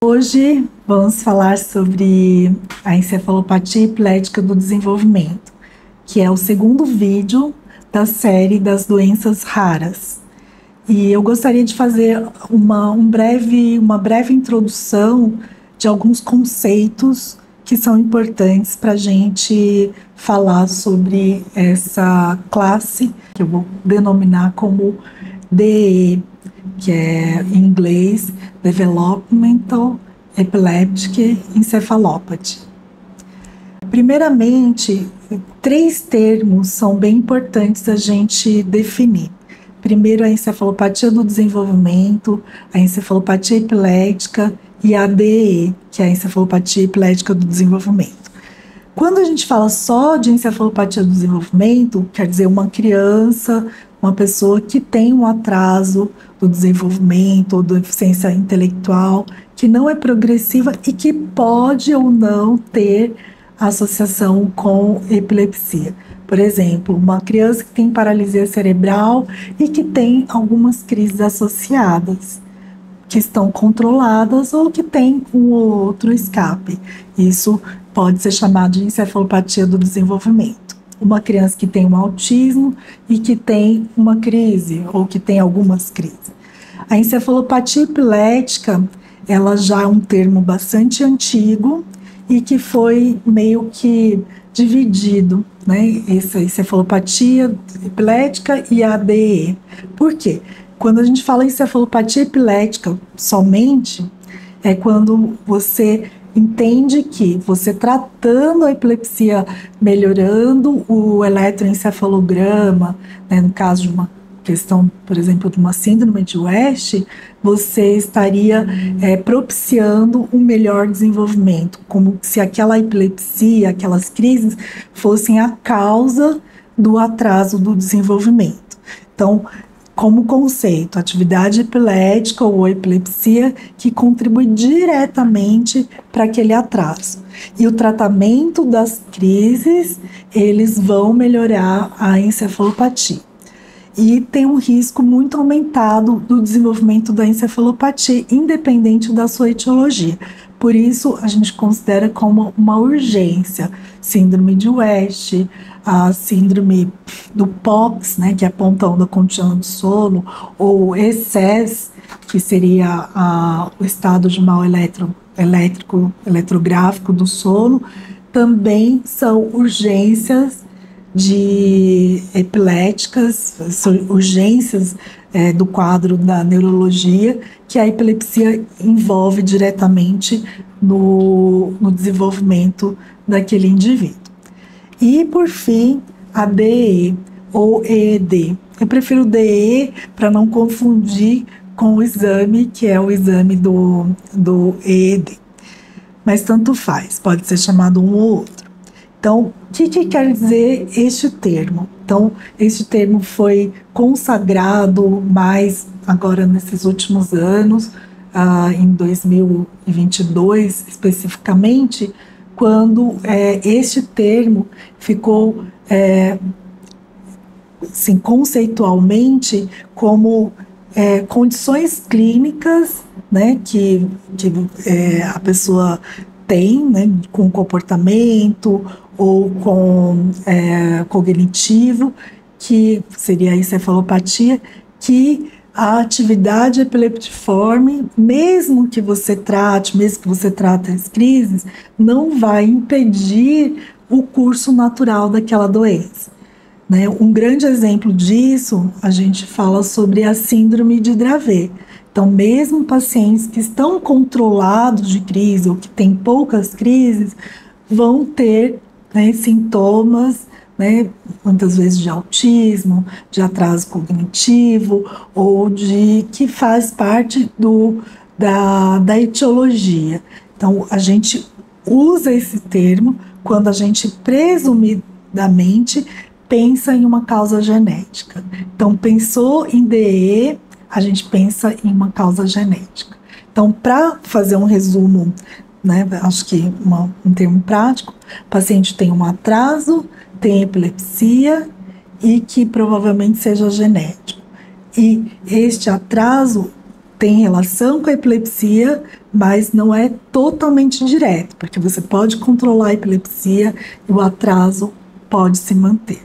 Hoje vamos falar sobre a encefalopatia epilética do desenvolvimento, que é o segundo vídeo da série das doenças raras. E eu gostaria de fazer uma breve introdução de alguns conceitos que são importantes para a gente falar sobre essa classe, que eu vou denominar como DE, que é em inglês Developmental Epileptic Encephalopathy. Primeiramente, 3 termos são bem importantes a gente definir. Primeiro, a encefalopatia do desenvolvimento, a encefalopatia epilética e a DE, que é a encefalopatia epilética do desenvolvimento. Quando a gente fala só de encefalopatia do desenvolvimento, quer dizer uma criança, uma pessoa que tem um atraso do desenvolvimento ou deficiência intelectual, que não é progressiva e que pode ou não ter associação com epilepsia. Por exemplo, uma criança que tem paralisia cerebral e que tem algumas crises associadas, que estão controladas ou que tem um ou outro escape. Isso pode ser chamado de encefalopatia do desenvolvimento. Uma criança que tem um autismo e que tem uma crise ou que tem algumas crises. A encefalopatia epilética, ela já é um termo bastante antigo e que foi meio que dividido, né? Essa encefalopatia epilética e a ADE. Por quê? Quando a gente fala em encefalopatia epilética somente, é quando você entende que você tratando a epilepsia, melhorando o eletroencefalograma, né, no caso de uma questão, por exemplo, de uma síndrome de West, você estaria propiciando um melhor desenvolvimento, como se aquela epilepsia, aquelas crises, fossem a causa do atraso do desenvolvimento. Então, como conceito, atividade epilética ou epilepsia que contribui diretamente para aquele atraso. E o tratamento das crises, eles vão melhorar a encefalopatia. E tem um risco muito aumentado do desenvolvimento da encefalopatia, independente da sua etiologia. Por isso, a gente considera como uma urgência síndrome de West, a síndrome do POX, né, que é ponta onda contínua do sono, ou ESES, que seria o estado de mal eletrográfico do sono, também são urgências epiléticas, são urgências do quadro da neurologia, que a epilepsia envolve diretamente no desenvolvimento daquele indivíduo. E, por fim, a DE ou EED. Eu prefiro DE para não confundir com o exame, que é o exame do EED. Mas tanto faz, pode ser chamado um ou outro. Então, o que quer dizer este termo? Então, este termo foi consagrado mais agora nesses últimos anos, em 2022 especificamente, quando este termo ficou assim, conceitualmente como condições clínicas, né, que a pessoa tem, né, com comportamento ou com cognitivo, que seria a encefalopatia, que a atividade epileptiforme, mesmo que você trate as crises, não vai impedir o curso natural daquela doença, né? Um grande exemplo disso, a gente fala sobre a síndrome de Dravet. Então, mesmo pacientes que estão controlados de crise ou que têm poucas crises, vão ter, né, sintomas, né, muitas vezes de autismo, de atraso cognitivo, ou que faz parte da etiologia. Então, a gente usa esse termo quando a gente presumidamente pensa em uma causa genética. Então, pensou em DE, a gente pensa em uma causa genética. Então, para fazer um resumo, né, acho que um termo prático, o paciente tem um atraso, tem epilepsia e que provavelmente seja genético. E este atraso tem relação com a epilepsia, mas não é totalmente direto, porque você pode controlar a epilepsia e o atraso pode se manter.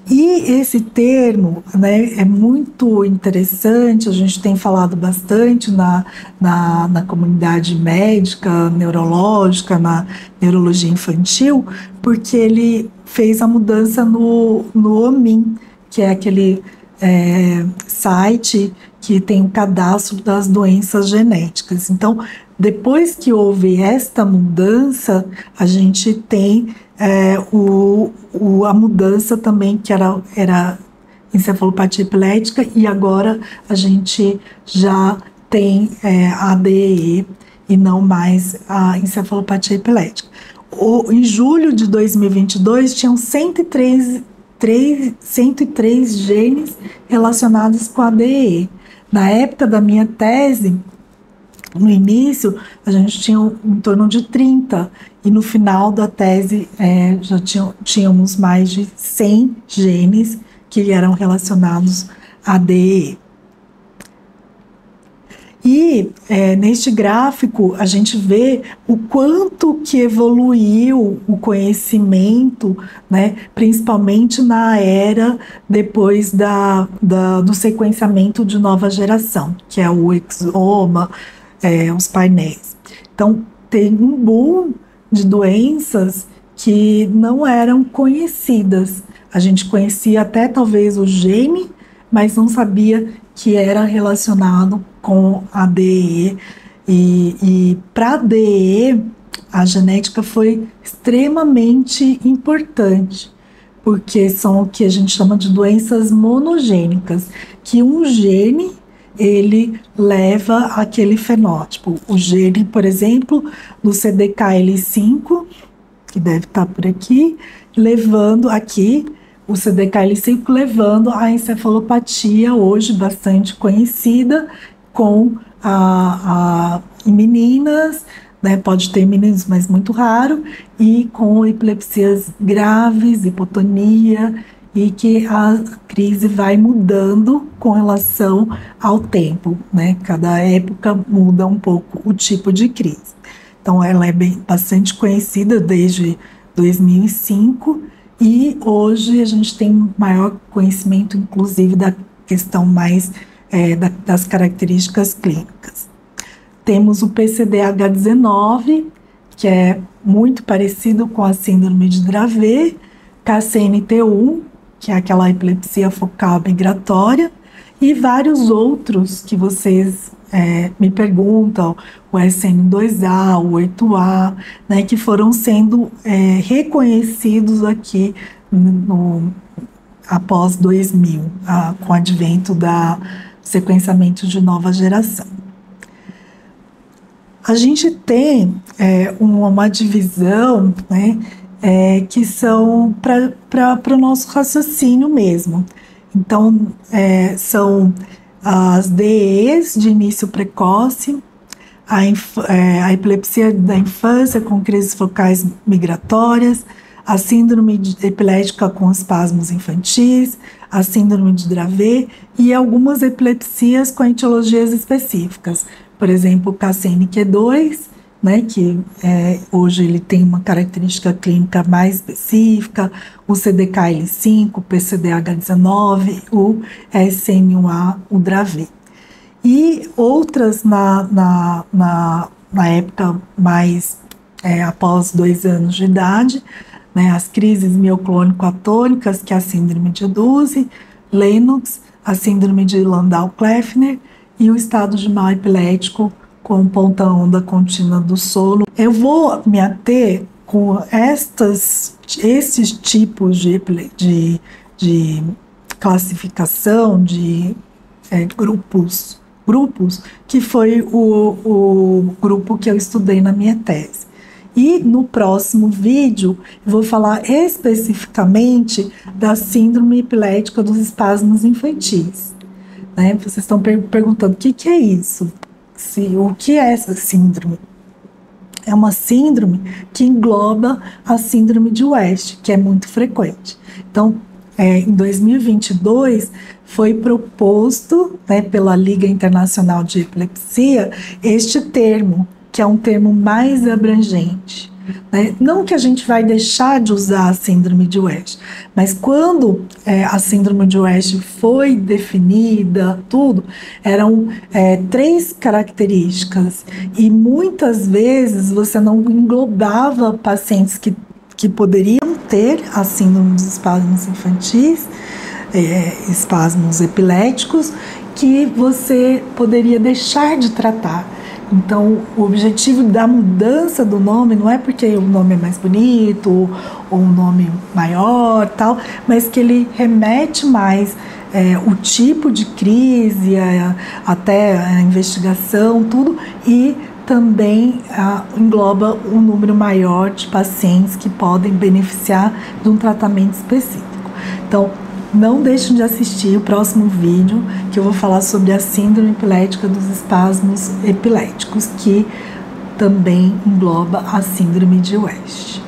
E esse termo, né, é muito interessante, a gente tem falado bastante na comunidade médica, neurológica, na neurologia infantil, porque ele fez a mudança no OMIM, que é aquele site que tem o cadastro das doenças genéticas. Então, depois que houve esta mudança, a gente tem a mudança também, que era encefalopatia epilética, e agora a gente já tem a ADE e não mais a encefalopatia epilética. Em julho de 2022, tinham 103 genes relacionados com a ADE. Na época da minha tese, no início, a gente tinha em torno de 30, e no final da tese já tínhamos mais de 100 genes que eram relacionados à DEE. E neste gráfico a gente vê o quanto que evoluiu o conhecimento, né, principalmente na era depois do sequenciamento de nova geração, que é o exoma, os painéis. Então, tem um boom de doenças que não eram conhecidas. A gente conhecia até talvez o gene, mas não sabia que era relacionado com a DEE. E para a DEE, a genética foi extremamente importante, porque são o que a gente chama de doenças monogênicas, que um gene ele leva aquele fenótipo. O gene, por exemplo, do CDKL5, que deve estar por aqui, levando aqui o CDKL5 levando a encefalopatia, hoje bastante conhecida, em meninas, né, pode ter em meninos, mas muito raro, e com epilepsias graves, hipotonia, e que a crise vai mudando com relação ao tempo, né? Cada época muda um pouco o tipo de crise. Então, ela é bastante conhecida desde 2005, e hoje a gente tem maior conhecimento, inclusive, da questão mais das características clínicas. Temos o PCDH19, que é muito parecido com a síndrome de Dravet, KCNT1, que é aquela epilepsia focal migratória, e vários outros que vocês me perguntam, o SN2A, o 8A, né, que foram sendo reconhecidos aqui após 2000, com o advento do sequenciamento de nova geração. A gente tem uma divisão, né, que são para o nosso raciocínio mesmo. Então, são as DEEs de início precoce, a epilepsia da infância com crises focais migratórias, a síndrome epilética com espasmos infantis, a síndrome de Dravet e algumas epilepsias com etiologias específicas. Por exemplo, o KCNQ2, né, que hoje ele tem uma característica clínica mais específica, o CDKL5, o PCDH19, o SN1A, o Dravet. E outras na época mais após 2 anos de idade, né, as crises mioclônico-atônicas, que é a síndrome de Duse, Lennox, a síndrome de Landau-Kleffner e o estado de mal epilético com ponta-onda contínua do sono. Eu vou me ater com esses tipos de classificação de grupos, que foi o grupo que eu estudei na minha tese. E no próximo vídeo eu vou falar especificamente da síndrome epilética dos espasmos infantis. Né? Vocês estão perguntando o que é isso? O que é essa síndrome? É uma síndrome que engloba a síndrome de West, que é muito frequente. Então, em 2022 foi proposto, né, pela Liga Internacional de Epilepsia este termo, que é um termo mais abrangente. Né? Não que a gente vai deixar de usar a síndrome de West, mas quando a síndrome de West foi definida, tudo, eram 3 características e muitas vezes você não englobava pacientes que poderiam ter a síndrome dos espasmos infantis, espasmos epiléticos, que você poderia deixar de tratar. Então, o objetivo da mudança do nome não é porque o nome é mais bonito ou um nome maior, tal, mas que ele remete mais o tipo de crise, até a investigação, tudo, e também engloba um número maior de pacientes que podem beneficiar de um tratamento específico. Então, não deixem de assistir o próximo vídeo, que eu vou falar sobre a síndrome epilética dos espasmos epiléticos, que também engloba a síndrome de West.